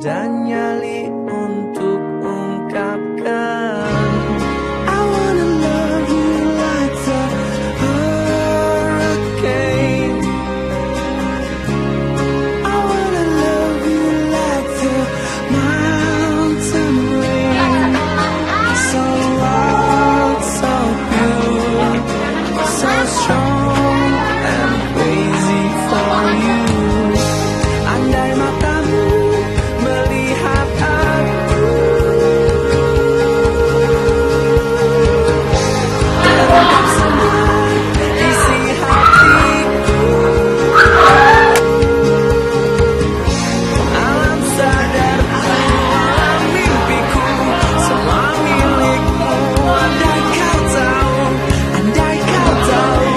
dan nyali untuk ungkapkan. I wanna love you like the hurricane. I wanna love you like the mountain rain. So wild, so pure, so strong and crazy for you. Andai matamu melihat aku, terungkap semua isi hatiku. Alam sadarku, alam mimpiku, semua milikmu. Andai kau tahu, andai kau tahu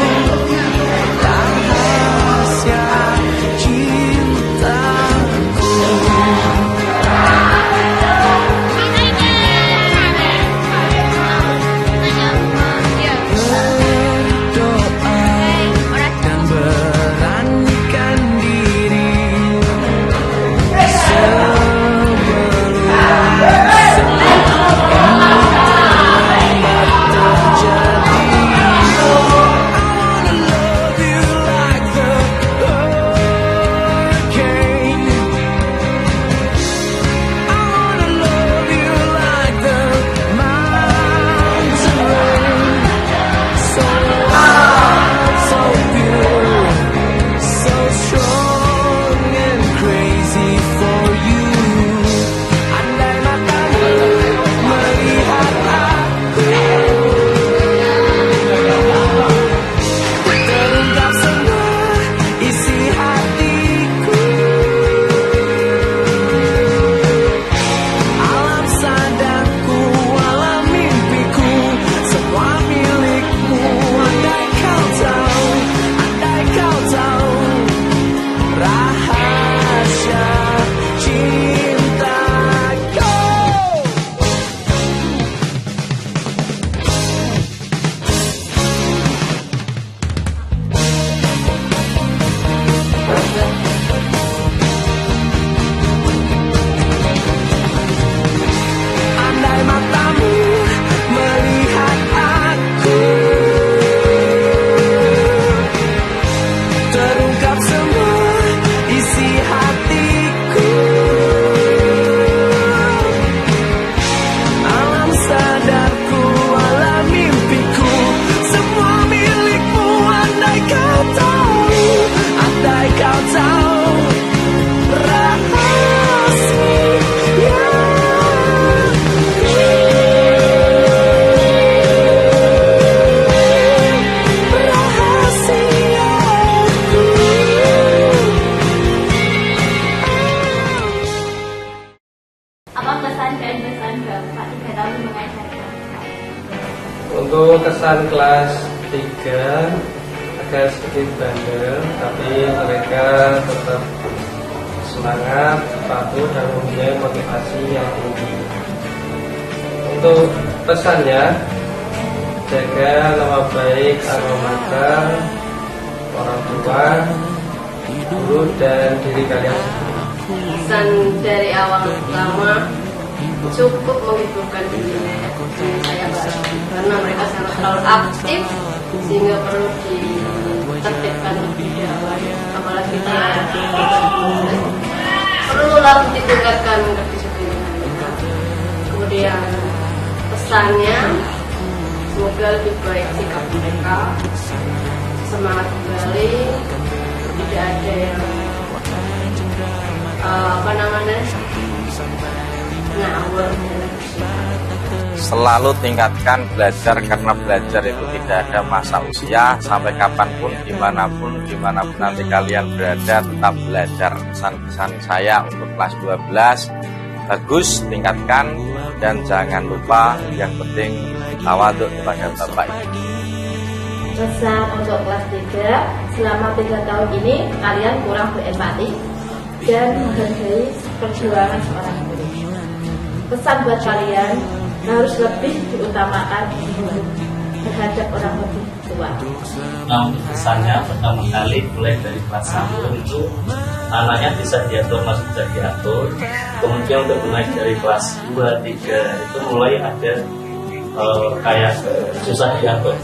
rahasia cintaku. Berdoa dan beranikan diri sebelum terjadi. I wanna love you like the hurricane. I wanna love you like the mountain rain. So wild, so pure, so strong and crazy for you. Andai matamu melihat aku, terungkap semua isi hatiku. Alam sadarku, alam mimpiku, semua milikmu. Andai kau tahu, andai kau tahu rahasia cintaku. Andai matamu melihat aku, terungkap semua isi hatiku. Alam sadarku, alam mimpiku, semua milikmu. Andai kau tahu, andai kau tahu Apa kesan dan kesan Bapak 3 tahun mengajarkan? Untuk kesan kelas 3 agak sedikit bandel, tapi mereka tetap semangat, patuh dan mempunyai motivasi yang tinggi. Untuk pesannya, jaga nama baik alma mater, orang tua, guru dan diri kalian sendiri. Pesan dari awal pertama cukup menghiburkan diri saya karena mereka sangat terlalu aktif sehingga perlu ditertibkan lebih apalagi perlulah ditingkatkan kedisiplinan. Kemudian pesannya semoga lebih baik sikap mereka, semangat kembali, tidak ada yang ngawur. Selalu tingkatkan belajar, karena belajar itu tidak ada masa usia. Sampai kapanpun, dimanapun nanti kalian berada, tetap belajar. Pesan-pesan saya untuk kelas 12, bagus, tingkatkan, dan jangan lupa yang penting tawadhu kepada Bapak Ibu. Pesan untuk kelas 3, selama 3 tahun ini kalian kurang berempati dan menghargai perjuangan seorang guru. Pesan buat kalian, harus lebih diutamakan guru terhadap orang lebih tua. Nah, untuk pesannya pertama kali mulai dari kelas 1 itu anaknya bisa diatur, masih bisa diatur. Kemudian untuk naik dari kelas 2, 3 itu mulai ada kayak susah diatur.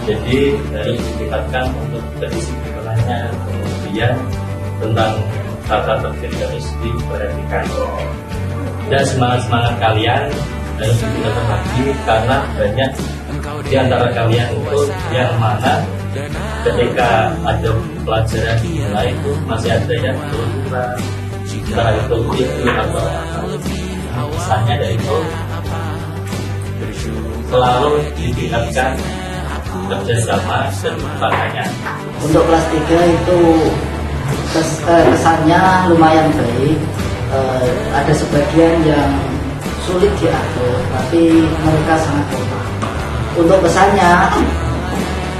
Jadi harus ditingkatkan untuk kedisiplinannya, kemudian tentang tata tertib harus diperhatikan. Dan semangat kalian harus ditingkatkan lagi karena banyak di antara kalian itu yang mana ketika ada pelajaran mulai itu masih ada yang kurang, entah itu atau misalnya dari itu selalu ditingkatkan kerjasama dan kebahagiaan. Untuk kelas 3 itu kesannya lumayan baik. Ada sebagian yang sulit diatur, tapi mereka sangat kompak. Untuk pesannya,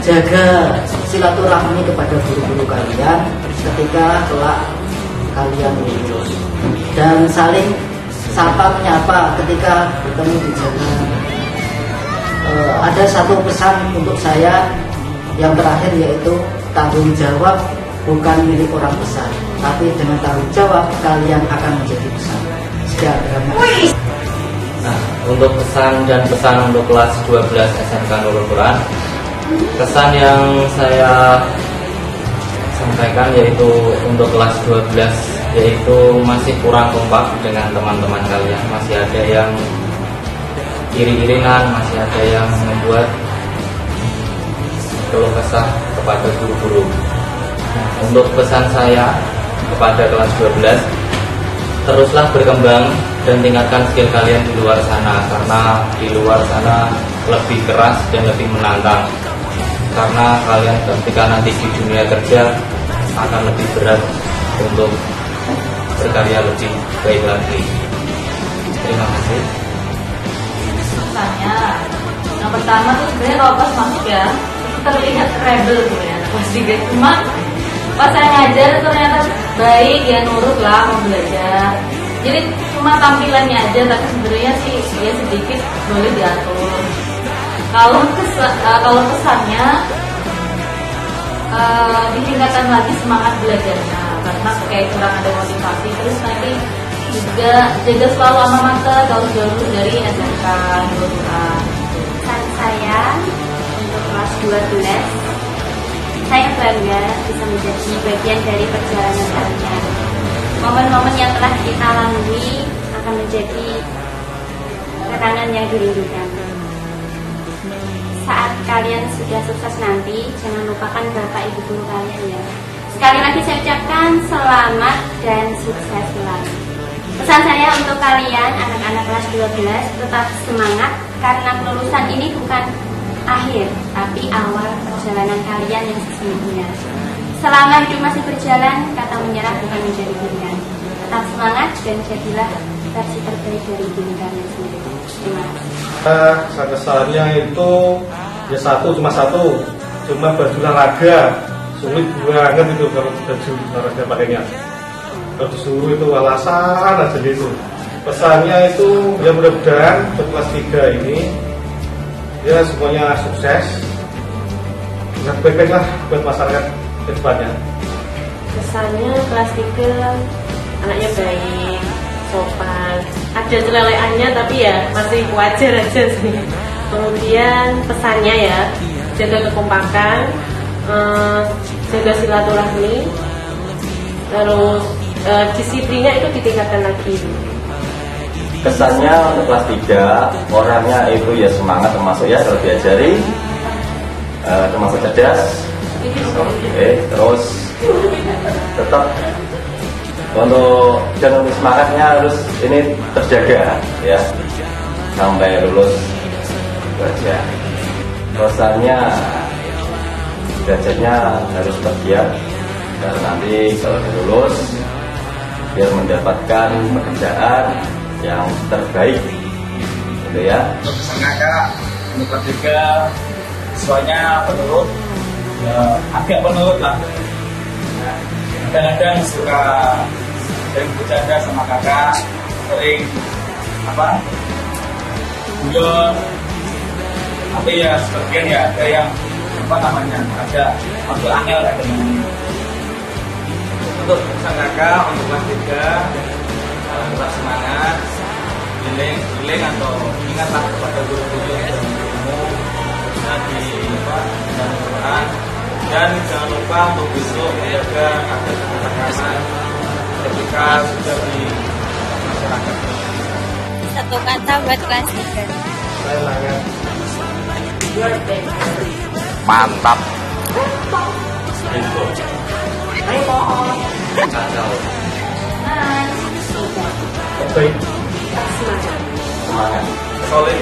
jaga silaturahmi kepada guru-guru kalian ketika kelak kalian lulus, dan saling sapa menyapa ketika bertemu di jalan. Ada satu pesan untuk saya yang terakhir, yaitu tanggung jawab bukan milik orang besar, tapi dengan tanggung jawab kalian akan menjadi besar. Sekian. Nah, untuk pesan untuk kelas 12 SMK Nurul Quran, kesan yang saya sampaikan yaitu untuk kelas 12 yaitu masih kurang kompak dengan teman-teman kalian, masih ada yang iri-iringan, masih ada yang membuat keluh kesah kepada guru-guru. Nah, untuk pesan saya kepada kelas 12, teruslah berkembang dan tingkatkan skill kalian di luar sana, karena di luar sana lebih keras dan lebih menantang. Karena kalian ketika nanti di dunia kerja akan lebih berat untuk berkarya lebih baik lagi. Terima kasih. Pesannya, yang pertama tuh sebenarnya kalau pas masuk ya terlihat rebel gitu ya, pas juga cuma pas saya ngajar ternyata baik ya, nurut lah, mau belajar. Jadi cuma tampilannya aja, tapi sebenarnya sih dia sedikit boleh diatur. Kalau pesannya ditingkatkan lagi semangat belajarnya, karena kayak kurang ada motivasi. Terus nanti juga jaga selalu alma mater kalau jauh dari SMK Nurul Quran. Pesan saya untuk kelas 12, saya bangga bisa menjadi bagian dari perjalanan kalian. Momen-momen yang telah kita lalui akan menjadi kenangan yang dirindukan. Saat kalian sudah sukses nanti, jangan lupakan Bapak Ibu guru kalian ya. Sekali lagi saya ucapkan selamat dan sukses selalu. Pesan saya untuk kalian anak-anak kelas 12, tetap semangat karena kelulusan ini bukan akhir, tapi awal perjalanan kalian yang sesungguhnya. Selama hidup masih berjalan, kata menyerah bukan menjadi pilihan. Tetap semangat dan jadilah versi terbaik dari diri kalian sendiri. Terima kasih. Kesannya itu ya cuma baju olahraga, sulit banget itu kalau baju olahraga pakainya. Kalau disuruh itu alasan aja gitu. Pesannya itu ya mudah-mudahan untuk kelas 3 ini ya semuanya sukses, yang baik-baik lah buat masyarakat ke depannya. Kesannya kelas 3 anaknya baik, sopan, ada celeleannya tapi ya masih wajar aja sih. Kemudian pesannya ya jaga kekompakan, jaga silaturahmi, terus disiplinnya itu ditingkatkan lagi. Kesannya untuk kelas 3, orangnya itu ya semangat, termasuk ya kalau diajari termasuk cerdas. Terus tetap untuk semangatnya harus ini terjaga ya sampai lulus kerja. Rasanya belajarnya harus bahagia dan nanti kalau lulus biar mendapatkan pekerjaan yang terbaik gitu ya. Untuk tenaga untuk kelas 3 siswanya penurut ya, agak penurut lah. Nah, kadang-kadang suka sering bercanda sama kakak, sering guyon, Tapi ya sebagian ya ada yang ada masuk angel ada namanya. Untuk pesan kakak untuk kelas 3 tetap semangat, giling atau ingatlah kepada guru-guru yang sudah mengurumu di Quran, dan jangan lupa untuk besok menjaga agar keberagaman ketika sudah di masyarakat. Satu kata buat kelas 3. Mantap. Kacau. Baik. Semangat. Solid.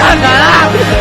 Gagal.